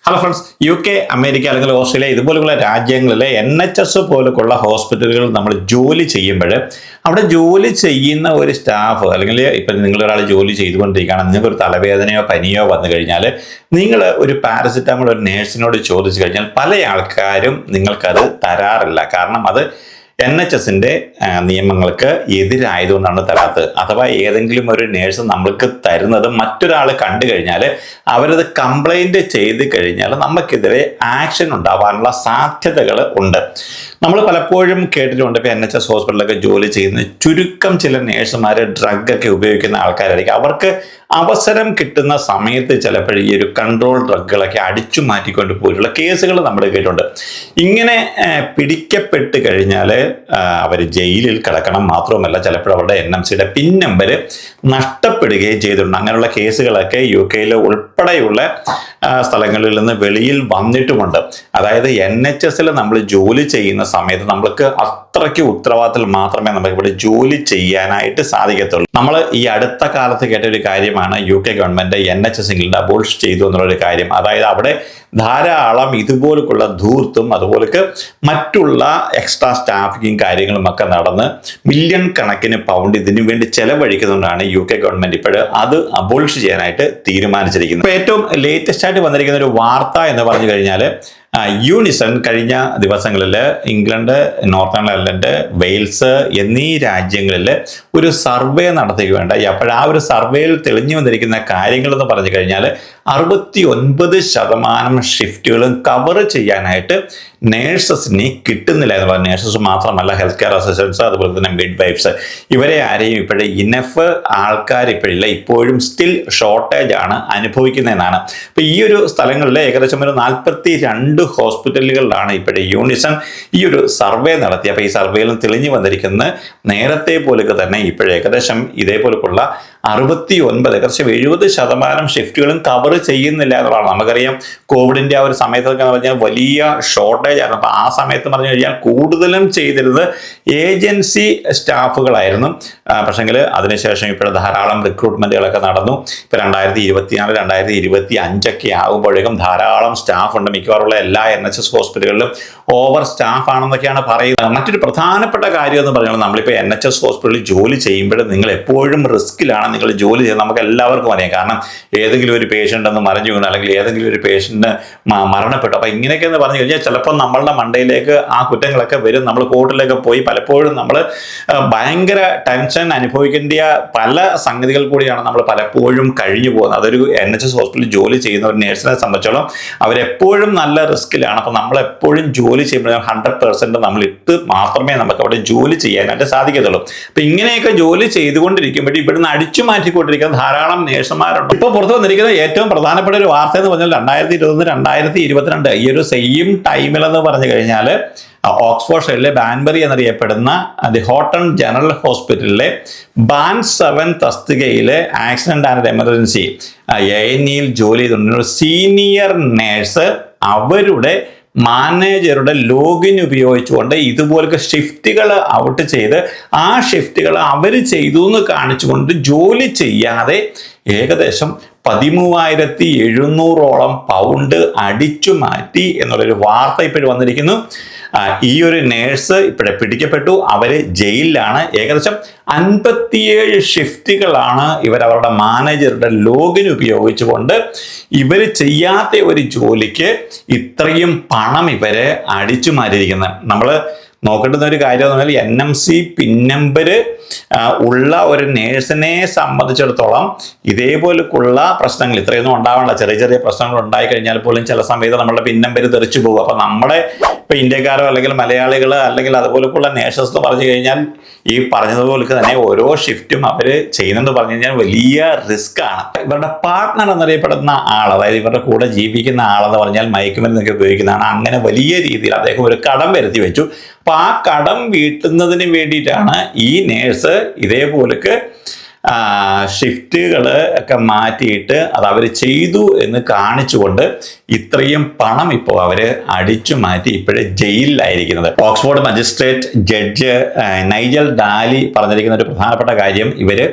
Hello friends, UK, America അല്ലെങ്കിൽ Australia ഇതുപോലുള്ള രാജ്യങ്ങളിലെ NHS പോലുള്ള ഹോസ്പിറ്റലുകൾ നമ്മൾ ജോലി ചെയ്യുമ്പോൾ അവിടെ ജോലി ചെയ്യുന്ന ഒരു സ്റ്റാഫ് അല്ലെങ്കിൽ ഇപ്പം നിങ്ങളൊരാൾ ജോലി ചെയ്തുകൊണ്ടിരിക്കുകയാണ്, നിങ്ങൾക്കൊരു തലവേദനയോ പനിയോ വന്നു കഴിഞ്ഞാൽ നിങ്ങൾ ഒരു പാരസിറ്റമോൾ ഒരു നേഴ്സിനോട് ചോദിച്ചു കഴിഞ്ഞാൽ പല ആൾക്കാരും നിങ്ങൾക്കത് തരാറില്ല. കാരണം അത് NHSന്റെ നിയമങ്ങൾക്ക് എതിരായതുകൊണ്ടാണ് തരാത്തത്. അഥവാ ഏതെങ്കിലും ഒരു നേഴ്സ് നമ്മൾക്ക് തരുന്നത് മറ്റൊരാൾ കണ്ടു കഴിഞ്ഞാൽ അവരത് കംപ്ലൈൻറ്റ് ചെയ്ത് കഴിഞ്ഞാൽ നമുക്കെതിരെ ആക്ഷൻ ഉണ്ടാവാനുള്ള സാധ്യതകൾ ഉണ്ട്. നമ്മൾ പലപ്പോഴും കേട്ടിട്ടുണ്ട്, ഇപ്പോൾ NHS ഹോസ്പിറ്റലിലൊക്കെ ജോലി ചെയ്യുന്ന ചുരുക്കം ചില നേഴ്സുമാർ ഡ്രഗൊക്കെ ഉപയോഗിക്കുന്ന ആൾക്കാരായിരിക്കും. അവർക്ക് അവസരം കിട്ടുന്ന സമയത്ത് ചിലപ്പോൾ ഈ ഒരു കൺട്രോൾ ഡ്രഗുകളൊക്കെ അടിച്ചു മാറ്റിക്കൊണ്ട് പോയിട്ടുള്ള കേസുകൾ നമ്മൾ കേട്ടിട്ടുണ്ട്. ഇങ്ങനെ പിടിക്കപ്പെട്ട് കഴിഞ്ഞാൽ അവർ ജയിലിൽ കിടക്കണം, മാത്രവുമല്ല ചിലപ്പോൾ അവരുടെ NMCയുടെ പിൻ നമ്പർ നഷ്ടപ്പെടുകയും ചെയ്തിട്ടുണ്ട്. അങ്ങനെയുള്ള കേസുകളൊക്കെ UK ഉൾപ്പെടെയുള്ള സ്ഥലങ്ങളിൽ നിന്ന് വെളിയിൽ വന്നിട്ടുമുണ്ട്. അതായത് NHSൽ നമ്മൾ ജോലി ചെയ്യുന്ന സമയത്ത് നമ്മൾക്ക് അത്രയ്ക്ക് ഉത്തരവാദിത്തത്തിൽ മാത്രമേ നമുക്ക് ഇവിടെ ജോലി ചെയ്യാനായിട്ട് സാധിക്കത്തുള്ളൂ. നമ്മൾ ഈ അടുത്ത കാലത്ത് കേട്ട ഒരു കാര്യമാണ് UK government NHS England abolish ചെയ്തു എന്നുള്ളൊരു കാര്യം. അതായത് അവിടെ ധാരാളം ഇതുപോലുള്ള ധൂർത്തും അതുപോലെ മറ്റുള്ള എക്സ്ട്രാ സ്റ്റാഫിങ്ങും കാര്യങ്ങളും ഒക്കെ നടന്ന് മില്യൺ കണക്കിന് പൗണ്ട് ഇതിനു വേണ്ടി ചെലവഴിക്കുന്നതുകൊണ്ടാണ് UK ഗവൺമെന്റ് ഇപ്പോൾ അത് അബോളിഷ് ചെയ്യാനായിട്ട് തീരുമാനിച്ചിരിക്കുന്നത്. ഇപ്പോൾ ഏറ്റവും ലേറ്റസ്റ്റ് ആയിട്ട് വന്നിരിക്കുന്ന ഒരു വാർത്ത എന്ന് പറഞ്ഞു കഴിഞ്ഞാൽ യൂണിസൺ കഴിഞ്ഞ ദിവസങ്ങളിൽ ഇംഗ്ലണ്ട്, നോർത്തേൺ അയർലൻഡ്, വെയിൽസ് എന്നീ രാജ്യങ്ങളിൽ ഒരു സർവേ നടത്തുകയുണ്ടായി. അപ്പോൾ ആ ഒരു സർവേയിൽ തെളിഞ്ഞു വന്നിരിക്കുന്ന കാര്യങ്ങൾ എന്ന് പറഞ്ഞു കഴിഞ്ഞാൽ 69% ഷിഫ്റ്റുകളും കവർ ചെയ്യാനായിട്ട് നേഴ്സസിനെ കിട്ടുന്നില്ല എന്ന് പറഞ്ഞു. നേഴ്സസ് മാത്രമല്ല, ഹെൽത്ത് കെയർ അസിസ്റ്റൻസ്, അതുപോലെ തന്നെ മിഡ് വൈഫ്സ്, ഇവരെ ആരെയും ഇപ്പോഴും ഇനഫ് ആൾക്കാർ ഇപ്പോഴില്ല. ഇപ്പോഴും സ്റ്റിൽ ഷോർട്ടേജ് ആണ് അനുഭവിക്കുന്നതെന്നാണ്. അപ്പോൾ ഈ ഒരു സ്ഥലങ്ങളിൽ ഏകദേശം ഒരു 42 ഹോസ്പിറ്റലുകളിലാണ് ഇപ്പോഴും യൂണിസൺ ഈ ഒരു സർവേ നടത്തി. അപ്പോൾ ഈ സർവേയിൽ തെളിഞ്ഞു വന്നിരിക്കുന്നത് നേരത്തെ പോലൊക്കെ തന്നെ ഇപ്പോഴും ഏകദേശം ഇതേപോലുള്ള 69 ഏകദേശം 70% ഷിഫ്റ്റുകളും കവർ ചെയ്യുന്നില്ല എന്നുള്ളതാണ്. നമുക്കറിയാം കോവിഡിന്റെ ആ ഒരു സമയത്തൊക്കെ എന്ന് പറഞ്ഞാൽ വലിയ ഷോർട്ടേജ് ആയിരുന്നു. അപ്പോൾ ആ സമയത്ത് പറഞ്ഞു കഴിഞ്ഞാൽ കൂടുതലും ചെയ്തിരുന്നത് ഏജൻസി സ്റ്റാഫുകളായിരുന്നു. പക്ഷെങ്കിൽ അതിനുശേഷം ഇപ്പോൾ ധാരാളം റിക്രൂട്ട്മെന്റുകളൊക്കെ നടന്നു. ഇപ്പോൾ 2024, 2025 ആകുമ്പോഴേക്കും ധാരാളം സ്റ്റാഫ് ഉണ്ട്. മിക്കവാറുള്ള എല്ലാ NHS ഹോസ്പിറ്റലുകളിലും ഓവർ സ്റ്റാഫ് ആണെന്നൊക്കെയാണ് പറയുന്നത്. മറ്റൊരു പ്രധാനപ്പെട്ട കാര്യം എന്ന് പറഞ്ഞാൽ നമ്മളിപ്പോൾ NHS ഹോസ്പിറ്റലിൽ ജോലി ചെയ്യുമ്പോൾ നിങ്ങൾ എപ്പോഴും റിസ്ക്കിലാണ് നിങ്ങൾ ജോലി ചെയ്യുന്നത്. നമുക്ക് എല്ലാവർക്കും അറിയാം. കാരണം ഏതെങ്കിലും ഒരു പേഷ്യൻ്റ് ഒന്ന് മറിഞ്ഞു വീണു, അല്ലെങ്കിൽ ഏതെങ്കിലും ഒരു പേഷ്യൻ്റ് മരണപ്പെട്ടു. അപ്പോൾ ഇങ്ങനെയൊക്കെ എന്ന് പറഞ്ഞു കഴിഞ്ഞാൽ ചിലപ്പോൾ നമ്മളുടെ മണ്ടയിലേക്ക് ആ കുറ്റങ്ങളൊക്കെ വരും. നമ്മൾ കോർട്ടിലേക്ക് പോയി പലപ്പോഴും നമ്മൾ ഭയങ്കര ടെൻഷൻ അനുഭവിക്കേണ്ട പല സംഗതികൾ കൂടിയാണ് നമ്മൾ പലപ്പോഴും കഴിഞ്ഞു പോകുന്നത്. അതൊരു NHS ഹോസ്പിറ്റലിൽ ജോലി ചെയ്യുന്ന ഒരു നേഴ്സിനെ സംബന്ധിച്ചോളം അവരെപ്പോഴും നല്ല റിസ്ക്കിലാണ്. അപ്പോൾ നമ്മളെപ്പോഴും ജോലി ചെയ്യുമ്പോൾ 100% നമ്മൾ ഇട്ട് മാത്രമേ നമുക്ക് അവിടെ ജോലി ചെയ്യാനായിട്ട് സാധിക്കത്തുള്ളൂ. അപ്പോൾ ഇങ്ങനെയൊക്കെ ജോലി ചെയ്തുകൊണ്ടിരിക്കുമ്പോൾ ഇവിടുന്ന് അടിച്ചു മാറ്റിക്കൊണ്ടിരിക്കുന്ന ധാരാളം നേഴ്സുമാരുണ്ട്. ഇപ്പോൾ പുറത്തു വന്നിരിക്കുന്ന ഏറ്റവും പ്രധാനപ്പെട്ട ഒരു വാർത്ത എന്ന് പറഞ്ഞാൽ 2021, 2022 ഈ ഒരു സെയിം ടൈമിലെന്ന് പറഞ്ഞു കഴിഞ്ഞാൽ ഓക്സ്ഫോർഡ്ഷയറിലെ ബാൻബറി എന്നറിയപ്പെടുന്ന ദി ഹോട്ടൺ ജനറൽ ഹോസ്പിറ്റലിലെ ബാൻഡ് 7 തസ്തികയിലെ ആക്സിഡന്റ് ആൻഡ് എമർജൻസി A&Eയിൽ ജോലി ചെയ്തിട്ടുള്ള ഒരു സീനിയർ നേഴ്സ് അവരുടെ മാനേജറുടെ ലോഗിൻ ഉപയോഗിച്ചുകൊണ്ട് ഇതുപോലൊക്കെ ഷിഫ്റ്റുകൾ ഔട്ട് ചെയ്ത് ആ ഷിഫ്റ്റുകൾ അവർ ചെയ്തു എന്ന് കാണിച്ചുകൊണ്ട് ജോലി ചെയ്യാതെ ഏകദേശം 13,700 പൗണ്ട് അടിച്ചു മാറ്റി എന്നുള്ളൊരു വാർത്ത ഇപ്പോഴും വന്നിരിക്കുന്നു. ഈ ഒരു നേഴ്സ് ഇപ്പോഴെ പിടിക്കപ്പെട്ടു. അവർ ജയിലിലാണ്. ഏകദേശം 57 ഷിഫ്റ്റുകളാണ് അവരുടെ മാനേജറുടെ ലോഗിൻ ഉപയോഗിച്ചുകൊണ്ട് ഇവർ ചെയ്യാത്ത ഒരു ജോലിക്ക് ഇത്രയും പണം ഇവരെ അടിച്ചു മാറ്റിയിരിക്കുന്നത്. നമ്മൾ നോക്കേണ്ടുന്ന ഒരു കാര്യം എന്ന് പറഞ്ഞാൽ NMC പിൻ നമ്പർ ഉള്ള ഒരു നേഴ്സിനെ സംബന്ധിച്ചിടത്തോളം ഇതേപോലുള്ള പ്രശ്നങ്ങൾ ഇത്രയൊന്നും ഉണ്ടാവാനുള്ള ചെറിയ ചെറിയ പ്രശ്നങ്ങൾ ഉണ്ടായി കഴിഞ്ഞാൽ പോലും ചില സമയത്ത് നമ്മളുടെ പിൻ നമ്പർ തെറിച്ചു പോകും. അപ്പോൾ നമ്മുടെ ഇപ്പോൾ ഇന്ത്യക്കാരോ അല്ലെങ്കിൽ മലയാളികൾ അല്ലെങ്കിൽ അതുപോലെയുള്ള നേഴ്സസ് എന്ന് പറഞ്ഞു കഴിഞ്ഞാൽ ഈ പറഞ്ഞതുപോലെ തന്നെ ഓരോ ഷിഫ്റ്റും അവർ ചെയ്യുന്നത് പറഞ്ഞു കഴിഞ്ഞാൽ വലിയ റിസ്ക് ആണ്. ഇവരുടെ പാർട്ട്ണർ എന്നറിയപ്പെടുന്ന ആൾ, അതായത് ഇവരുടെ കൂടെ ജീവിക്കുന്ന ആളെന്ന് പറഞ്ഞാൽ മയക്കുമരുന്നൊക്കെ ഉപയോഗിക്കുന്നതാണ്. അങ്ങനെ വലിയ രീതിയിൽ അദ്ദേഹം ഒരു കടം വരുത്തി വെച്ചു. അപ്പോൾ ആ കടം വീട്ടുന്നതിന് വേണ്ടിയിട്ടാണ് ഈ നേഴ്സ് ഇതേപോലൊക്കെ ഷിഫ്റ്റുകൾ ഒക്കെ മാറ്റിയിട്ട് അത് അവർ ചെയ്തു എന്ന് കാണിച്ചുകൊണ്ട് ഇത്രയും പണം ഇപ്പോൾ അവർ അടിച്ചു മാറ്റി ഇപ്പോഴേ ജയിലിലായിരിക്കുന്നത്. ഓക്സ്ഫോർഡ് മജിസ്ട്രേറ്റ് ജഡ്ജ് നൈജൽ ഡാലി പറഞ്ഞിരിക്കുന്ന ഒരു പ്രധാനപ്പെട്ട കാര്യം ഇവര്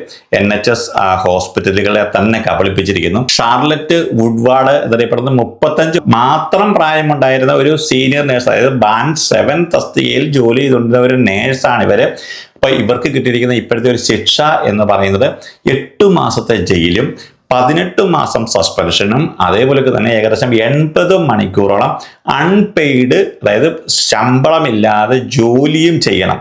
NHS ഹോസ്പിറ്റലുകളെ തന്നെ കബളിപ്പിച്ചിരിക്കുന്നു. ഷാർലറ്റ് വുഡ്വാർഡ് എന്നറിയപ്പെടുന്ന 35 മാത്രം പ്രായമുണ്ടായിരുന്ന ഒരു സീനിയർ നേഴ്സ്, അതായത് ബാൻഡ് 7 തസ്തികയിൽ ജോലി ചെയ്തുകൊണ്ടിരുന്ന ഒരു നേഴ്സാണ് ഇവര്. അപ്പൊ ഇവർക്ക് കിട്ടിയിരിക്കുന്ന ഇപ്പോഴത്തെ ഒരു ശിക്ഷ എന്ന് പറയുന്നത് 8 മാസത്തെ ജയിലും 18 മാസം സസ്പെൻഷനും അതേപോലെ തന്നെ ഏകദേശം 80 മണിക്കൂറോളം അൺപെയ്ഡ്, അതായത് ശമ്പളമില്ലാതെ ജോലിയും ചെയ്യണം.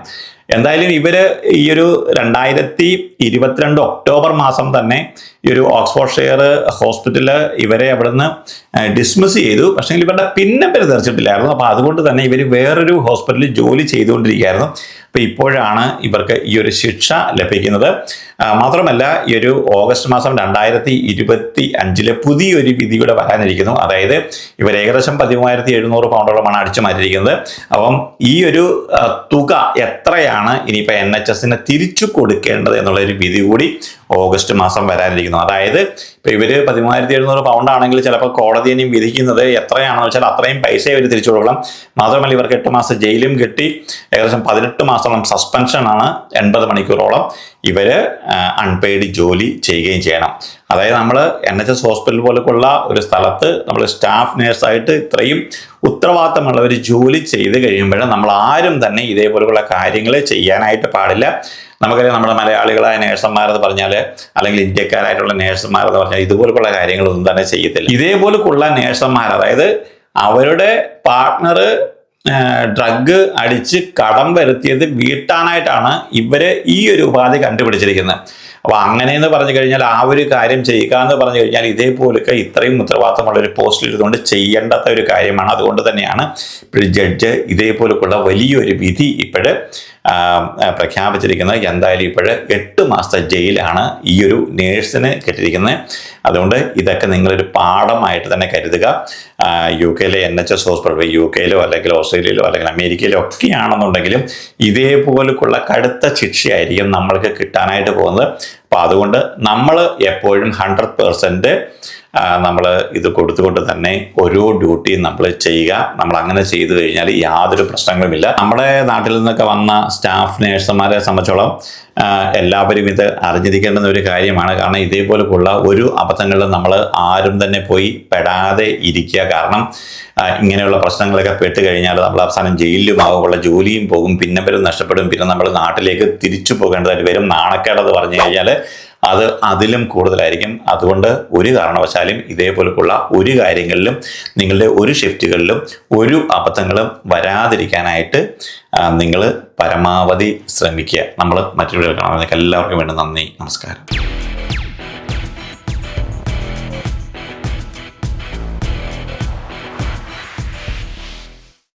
എന്തായാലും ഇവര് ഈ ഒരു 2022 ഒക്ടോബർ മാസം തന്നെ ഈ ഒരു ഓക്സ്ഫോർഡ്ഷെയർ ഹോസ്പിറ്റല് ഇവരെ അവിടുന്ന് ഡിസ്മിസ് ചെയ്തു. പക്ഷേ ഇവരുടെ പേര് തെറിച്ചിട്ടില്ലായിരുന്നു. അപ്പോൾ അതുകൊണ്ട് തന്നെ ഇവർ വേറൊരു ഹോസ്പിറ്റലിൽ ജോലി ചെയ്തുകൊണ്ടിരിക്കുകയായിരുന്നു. അപ്പോൾ ഇപ്പോഴാണ് ഇവർക്ക് ഈ ഒരു ശിക്ഷ ലഭിക്കുന്നത്. മാത്രമല്ല ഈ ഒരു ഓഗസ്റ്റ് മാസം 2025 പുതിയൊരു വിധി കൂടെ വരാനിരിക്കുന്നു. അതായത് ഇവർ ഏകദേശം 13,700 പൗണ്ടോളമാണ് അടിച്ചു മാറ്റിയിരിക്കുന്നത്. അപ്പം ഈ ഒരു തുക എത്രയാണ് ഇനിയിപ്പോൾ NHSന് തിരിച്ചു കൊടുക്കേണ്ടത് എന്നുള്ളൊരു വിധി കൂടി ഓഗസ്റ്റ് മാസം വരാനിരിക്കുന്നു. അതായത് ഇപ്പോൾ ഇവർ 13,700 പൗണ്ട് ആണെങ്കിൽ ചിലപ്പോൾ കോടതി ഇനിയും വിധിക്കുന്നത് എത്രയാണെന്ന് വെച്ചാൽ അത്രയും പൈസ ഇവർ തിരിച്ചു കൊടുക്കണം. മാത്രമല്ല ഇവർക്ക് 8 മാസം ജയിലും കിട്ടി, ഏകദേശം 18 മാസത്തോളം സസ്പെൻഷനാണ്, 80 മണിക്കൂറോളം ഇവർ അൺപെയ്ഡ് ജോലി ചെയ്യുകയും ചെയ്യണം. അതായത് നമ്മൾ NHS ഹോസ്പിറ്റൽ പോലെയുള്ള ഒരു സ്ഥലത്ത് നമ്മൾ സ്റ്റാഫ് നേഴ്സായിട്ട് ഇത്രയും ഉത്തരവാദിത്തമുള്ള ഒരു ജോലി ചെയ്ത് കഴിയുമ്പോൾ നമ്മൾ ആരും തന്നെ ഇതേപോലെയുള്ള കാര്യങ്ങൾ ചെയ്യാനായിട്ട് പാടില്ല. നമുക്കറിയാം നമ്മുടെ മലയാളികളായ നേഴ്സന്മാരെന്ന് പറഞ്ഞാൽ, അല്ലെങ്കിൽ ഇന്ത്യക്കാരായിട്ടുള്ള നേഴ്സുമാരെന്ന് പറഞ്ഞാൽ ഇതുപോലുള്ള കാര്യങ്ങളൊന്നും തന്നെ ചെയ്യത്തില്ല. ഇതേപോലെയുള്ള നേഴ്സന്മാർ, അതായത് അവരുടെ പാർട്ട്ണർ ഡ്രഗ് അടിച്ച് കടം വരുത്തിയത് വീട്ടാനായിട്ടാണ് ഇവര് ഈ ഒരു ഉപാധി കണ്ടുപിടിച്ചിരിക്കുന്നത്. അപ്പോൾ അങ്ങനെയെന്ന് പറഞ്ഞു കഴിഞ്ഞാൽ ആ ഒരു കാര്യം ചെയ്യുക എന്ന് പറഞ്ഞു കഴിഞ്ഞാൽ ഇതേപോലൊക്കെ ഇത്രയും ഉത്തരവാദിത്തമുള്ള ഒരു പോസ്റ്റിൽ ഇരുന്നുകൊണ്ട് ചെയ്യേണ്ടാത്ത ഒരു കാര്യമാണ്. അതുകൊണ്ട് തന്നെയാണ് ഇപ്പോൾ ജഡ്ജ് ഇതേപോലെയുള്ള വലിയൊരു വിധി ഇപ്പോഴ് പ്രഖ്യാപിച്ചിരിക്കുന്നത്. എന്തായാലും ഇപ്പോഴ് 8 മാസത്തെ ജയിലാണ് ഈ ഒരു നേഴ്സിന് കിട്ടിയിരിക്കുന്നത്. അതുകൊണ്ട് ഇതൊക്കെ നിങ്ങളൊരു പാഠമായിട്ട് തന്നെ കരുതുക. UK-ലെ NHS ഹോസ്പിറ്റൽ, UK-ലോ അല്ലെങ്കിൽ ഓസ്ട്രേലിയയിലോ അല്ലെങ്കിൽ അമേരിക്കയിലോ ഒക്കെയാണെന്നുണ്ടെങ്കിലും ഇതേപോലെയുള്ള കടുത്ത ശിക്ഷയായിരിക്കും നമ്മൾക്ക് കിട്ടാനായിട്ട് പോകുന്നത്. അപ്പോൾ അതുകൊണ്ട് നമ്മൾ എപ്പോഴും 100% നമ്മൾ ഇത് കൊടുത്തുകൊണ്ട് തന്നെ ഓരോ ഡ്യൂട്ടിയും നമ്മൾ ചെയ്യുക. നമ്മൾ അങ്ങനെ ചെയ്തു കഴിഞ്ഞാൽ യാതൊരു പ്രശ്നങ്ങളുമില്ല. നമ്മുടെ നാട്ടിൽ നിന്നൊക്കെ വന്ന സ്റ്റാഫ് നേഴ്സുമാരെ സംബന്ധിച്ചോളം എല്ലാവരും ഇത് അറിഞ്ഞിരിക്കേണ്ടുന്ന ഒരു കാര്യമാണ്. കാരണം ഇതേപോലെയുള്ള ഒരു അബദ്ധങ്ങളിലും നമ്മൾ ആരും തന്നെ പോയി പെടാതെ ഇരിക്കുക. കാരണം ഇങ്ങനെയുള്ള പ്രശ്നങ്ങളൊക്കെ പെട്ട് കഴിഞ്ഞാൽ നമ്മൾ അവസാനം ജയിലിലുമാകും, ഉള്ള ജോലിയും പോകും, പിന്നെ വരും നഷ്ടപ്പെടും, പിന്നെ നമ്മൾ നാട്ടിലേക്ക് തിരിച്ചു പോകേണ്ടതായിട്ട് വരും. നാണക്കേടെന്ന് പറഞ്ഞു കഴിഞ്ഞാൽ അത് അതിലും കൂടുതലായിരിക്കും. അതുകൊണ്ട് ഒരു കാരണവശാലും ഇതേപോലെയുള്ള ഒരു കാര്യങ്ങളിലും നിങ്ങളുടെ ഒരു ഷിഫ്റ്റുകളിലും ഒരു അബദ്ധങ്ങളും വരാതിരിക്കാനായിട്ട് നിങ്ങൾ പരമാവധി ശ്രമിക്കുക. നമ്മൾ മറ്റൊരു കാണാൻ എല്ലാവർക്കും വേണ്ടി നന്ദി, നമസ്കാരം.